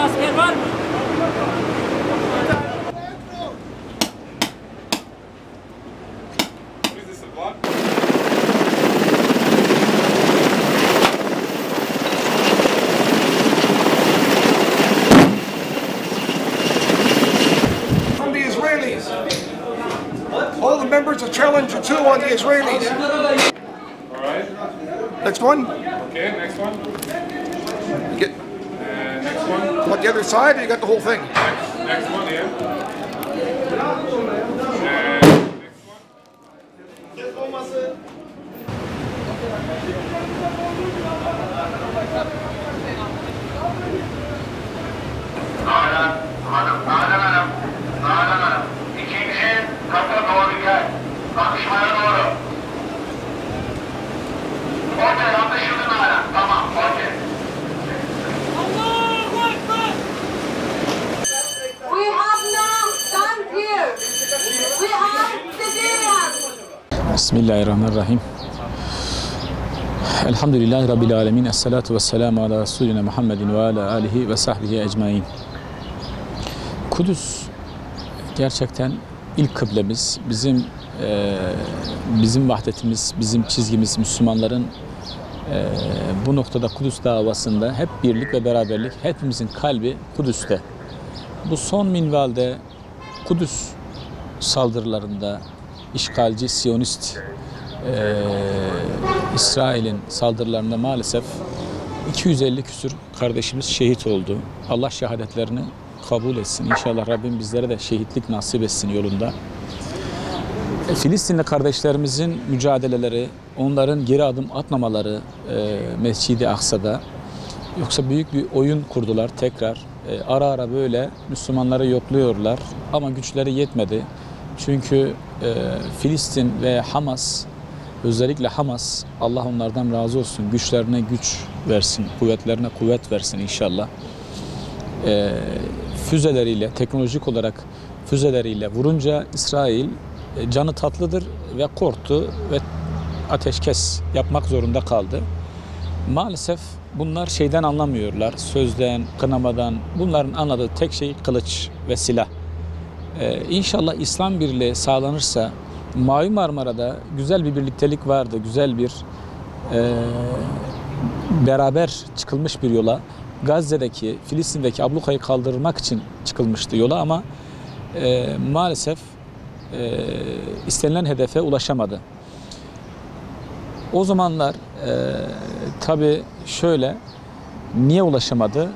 asker var mı? From the Israelis. All the members of Challenger 2 on the Israelis. All right. Next one. Okay, next one. You get Next one. what, the other side, or you got the whole thing? Next one, yeah. Next one. Hanım. İkinci kapı doğru gel. Bakışmaya doğru. Okey, anlaşıldı Nalan. Tamam, okey. We have now done here. We are civilians. Bismillahirrahmanirrahim. Elhamdülillahi Rabbil alemin. Esselatu vesselamu ala Resulina Muhammedin ve ala alihi ve sahbihi ecmain. Kudüs gerçekten ilk kıblemiz, bizim vahdetimiz, bizim çizgimiz, Müslümanların bu noktada Kudüs davasında hep birlik ve beraberlik, hepimizin kalbi Kudüs'te. Bu son minvalde Kudüs saldırılarında işgalci, Siyonist İsrail'in saldırılarında maalesef 250 küsur kardeşimiz şehit oldu. Allah şehadetlerini kabul etsin. İnşallah Rabbim bizlere de şehitlik nasip etsin yolunda. Filistinli kardeşlerimizin mücadeleleri, onların geri adım atmamaları Mescid-i Aksa'da, yoksa büyük bir oyun kurdular tekrar. Ara ara böyle Müslümanları yokluyorlar ama güçleri yetmedi. Çünkü Filistin ve Hamas, özellikle Hamas, Allah onlardan razı olsun, güçlerine güç versin, kuvvetlerine kuvvet versin inşallah. Füzeleriyle, teknolojik olarak füzeleriyle vurunca İsrail canı tatlıdır ve korktu ve ateşkes yapmak zorunda kaldı. Maalesef bunlar şeyden anlamıyorlar, sözden, kınamadan. Bunların anladığı tek şey kılıç ve silah. İnşallah İslam birliği sağlanırsa, Mavi Marmara'da güzel bir birliktelik vardı, güzel bir beraber çıkılmış bir yola. Gazze'deki, Filistin'deki ablukayı kaldırmak için çıkılmıştı yola ama maalesef istenilen hedefe ulaşamadı. O zamanlar tabii şöyle, niye ulaşamadı?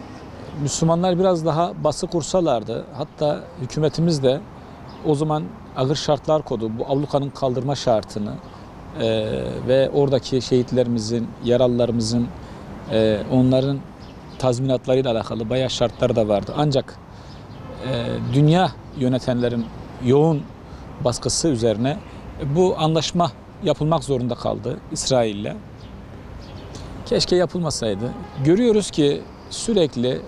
Müslümanlar biraz daha bası kursalardı. Hatta hükümetimiz de o zaman ağır şartlar koydu. Bu ablukanın kaldırma şartını ve oradaki şehitlerimizin, yaralılarımızın, onların tazminatlarıyla alakalı bayağı şartlar da vardı. Ancak dünya yönetenlerin yoğun baskısı üzerine bu anlaşma yapılmak zorunda kaldı İsrail'le. Keşke yapılmasaydı. Görüyoruz ki sürekli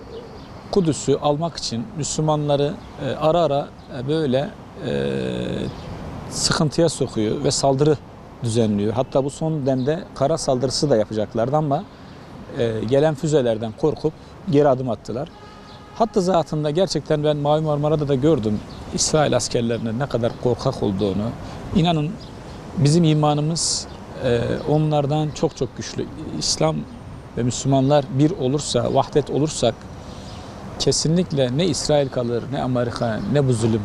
Kudüs'ü almak için Müslümanları ara ara böyle sıkıntıya sokuyor ve saldırı düzenliyor. Hatta bu son demde kara saldırısı da yapacaklardı ama gelen füzelerden korkup geri adım attılar. Hatta zatında gerçekten ben Mavi Marmara'da da gördüm İsrail askerlerinin ne kadar korkak olduğunu. İnanın bizim imanımız onlardan çok çok güçlü. İslam ve Müslümanlar bir olursa, vahdet olursak kesinlikle ne İsrail kalır, ne Amerika, ne bu zulüm.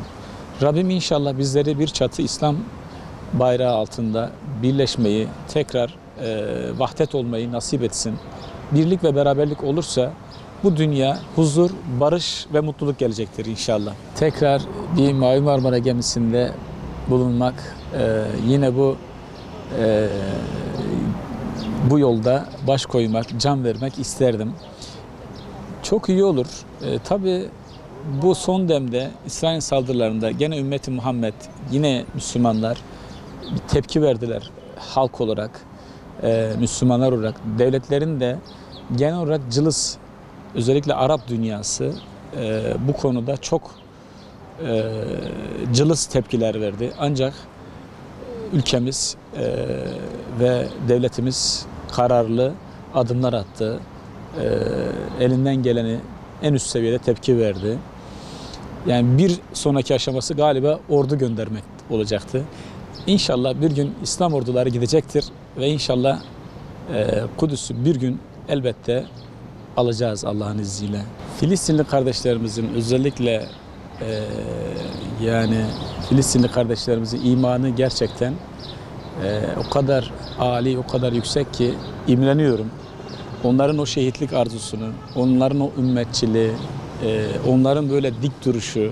Rabbim inşallah bizleri bir çatı İslam bayrağı altında birleşmeyi, tekrar vahdet olmayı nasip etsin. Birlik ve beraberlik olursa bu dünya huzur, barış ve mutluluk gelecektir inşallah. Tekrar bir Mavi Marmara gemisinde bulunmak, yine bu yolda baş koymak, can vermek isterdim. Çok iyi olur. Tabii bu son demde İsrail saldırılarında gene ümmeti Muhammed, yine Müslümanlar bir tepki verdiler halk olarak, Müslümanlar olarak. Devletlerin de genel olarak cılız, özellikle Arap dünyası bu konuda çok cılız tepkiler verdi. Ancak ülkemiz ve devletimiz kararlı adımlar attı. Elinden geleni en üst seviyede tepki verdi. Yani bir sonraki aşaması galiba ordu göndermek olacaktı. İnşallah bir gün İslam orduları gidecektir ve inşallah Kudüs'ü bir gün elbette alacağız Allah'ın izniyle. Filistinli kardeşlerimizin özellikle yani Filistinli kardeşlerimizin imanı gerçekten o kadar âli, o kadar yüksek ki imreniyorum. Onların o şehitlik arzusunu, onların o ümmetçiliği, onların böyle dik duruşu,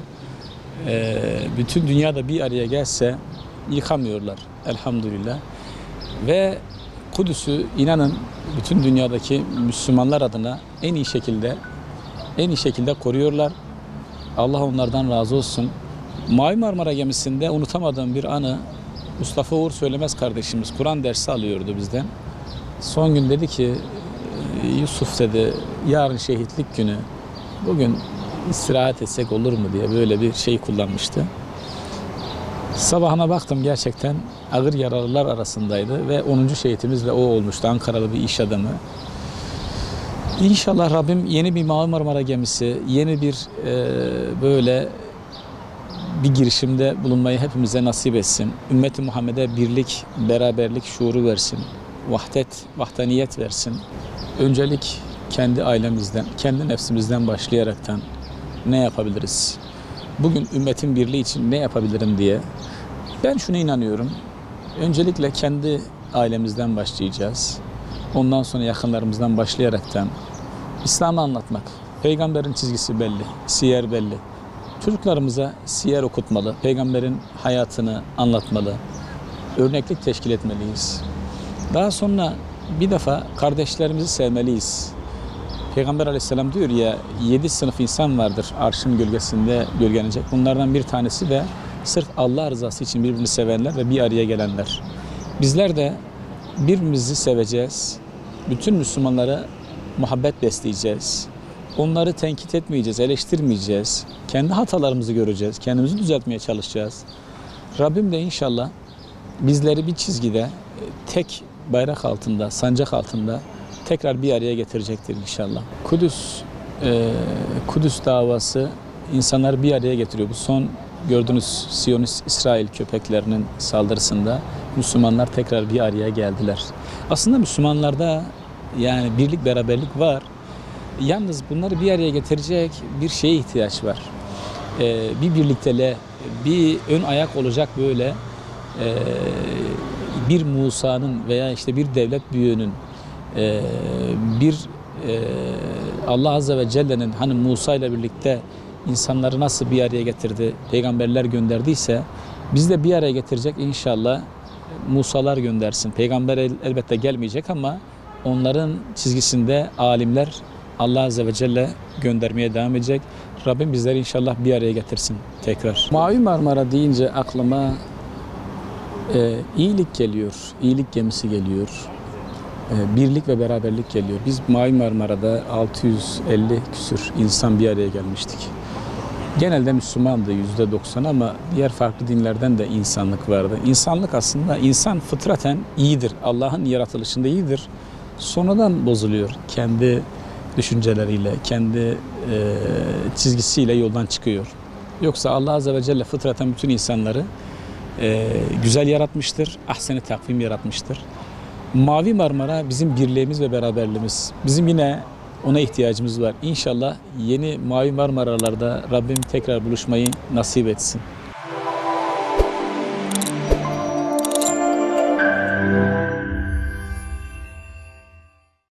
bütün dünyada bir araya gelse yıkamıyorlar elhamdülillah. Ve Kudüs'ü inanın bütün dünyadaki Müslümanlar adına en iyi şekilde koruyorlar. Allah onlardan razı olsun. Mavi Marmara gemisinde unutamadığım bir anı, Mustafa Uğur Söylemez kardeşimiz Kur'an dersi alıyordu bizden. Son gün dedi ki, Yusuf dedi, yarın şehitlik günü, bugün istirahat etsek olur mu diye böyle bir şey kullanmıştı. Sabahına baktım, gerçekten ağır yaralılar arasındaydı ve 10. şehitimiz de o olmuştu. Ankaralı bir iş adamı. İnşallah Rabbim yeni bir Mavi Marmara gemisi, yeni bir böyle bir girişimde bulunmayı hepimize nasip etsin. Ümmet-i Muhammed'e birlik, beraberlik şuuru versin. Vahdaniyet versin. Öncelik kendi ailemizden, kendi nefsimizden başlayaraktan ne yapabiliriz? Bugün ümmetin birliği için ne yapabilirim diye. Ben şuna inanıyorum. Öncelikle kendi ailemizden başlayacağız. Ondan sonra yakınlarımızdan başlayaraktan İslam'ı anlatmak. Peygamberin çizgisi belli, siyer belli. Çocuklarımıza siyer okutmalı, peygamberin hayatını anlatmalı, örneklik teşkil etmeliyiz. Daha sonra bir defa kardeşlerimizi sevmeliyiz. Peygamber Aleyhisselam diyor ya, 7 sınıf insan vardır arşın gölgesinde gölgelenecek. Bunlardan bir tanesi de sırf Allah rızası için birbirini sevenler ve bir araya gelenler. Bizler de birbirimizi seveceğiz. Bütün Müslümanlara muhabbet besleyeceğiz. Onları tenkit etmeyeceğiz, eleştirmeyeceğiz. Kendi hatalarımızı göreceğiz, kendimizi düzeltmeye çalışacağız. Rabbim de inşallah bizleri bir çizgide, tek bayrak altında, sancak altında tekrar bir araya getirecektir inşallah. Kudüs davası insanları bir araya getiriyor. Bu son gördüğünüz Siyonist İsrail köpeklerinin saldırısında Müslümanlar tekrar bir araya geldiler. Aslında Müslümanlarda yani birlik, beraberlik var. Yalnız bunları bir araya getirecek bir şeye ihtiyaç var. Bir birlikteliğe, bir ön ayak olacak böyle bir Musa'nın veya işte bir devlet büyüğünün, Allah Azze ve Celle'nin hani Musa ile birlikte insanları nasıl bir araya getirdi, peygamberler gönderdiyse biz de bir araya getirecek inşallah Musa'lar göndersin. Peygamber elbette gelmeyecek ama onların çizgisinde alimler Allah Azze ve Celle göndermeye devam edecek. Rabbim bizleri inşallah bir araya getirsin tekrar. Mavi Marmara deyince aklıma iyilik geliyor, iyilik gemisi geliyor. Birlik ve beraberlik geliyor. Biz Mavi Marmara'da 650 küsür insan bir araya gelmiştik. Genelde Müslümandı %90 ama diğer farklı dinlerden de insanlık vardı. İnsanlık aslında, insan fıtraten iyidir. Allah'ın yaratılışında iyidir. Sonradan bozuluyor. Kendi düşünceleriyle, kendi çizgisiyle yoldan çıkıyor. Yoksa Allah Azze ve Celle fıtraten bütün insanları güzel yaratmıştır. Ahsen-i takvim yaratmıştır. Mavi Marmara bizim birliğimiz ve beraberliğimiz. Bizim yine ona ihtiyacımız var. İnşallah yeni Mavi Marmaralarda Rabbim tekrar buluşmayı nasip etsin.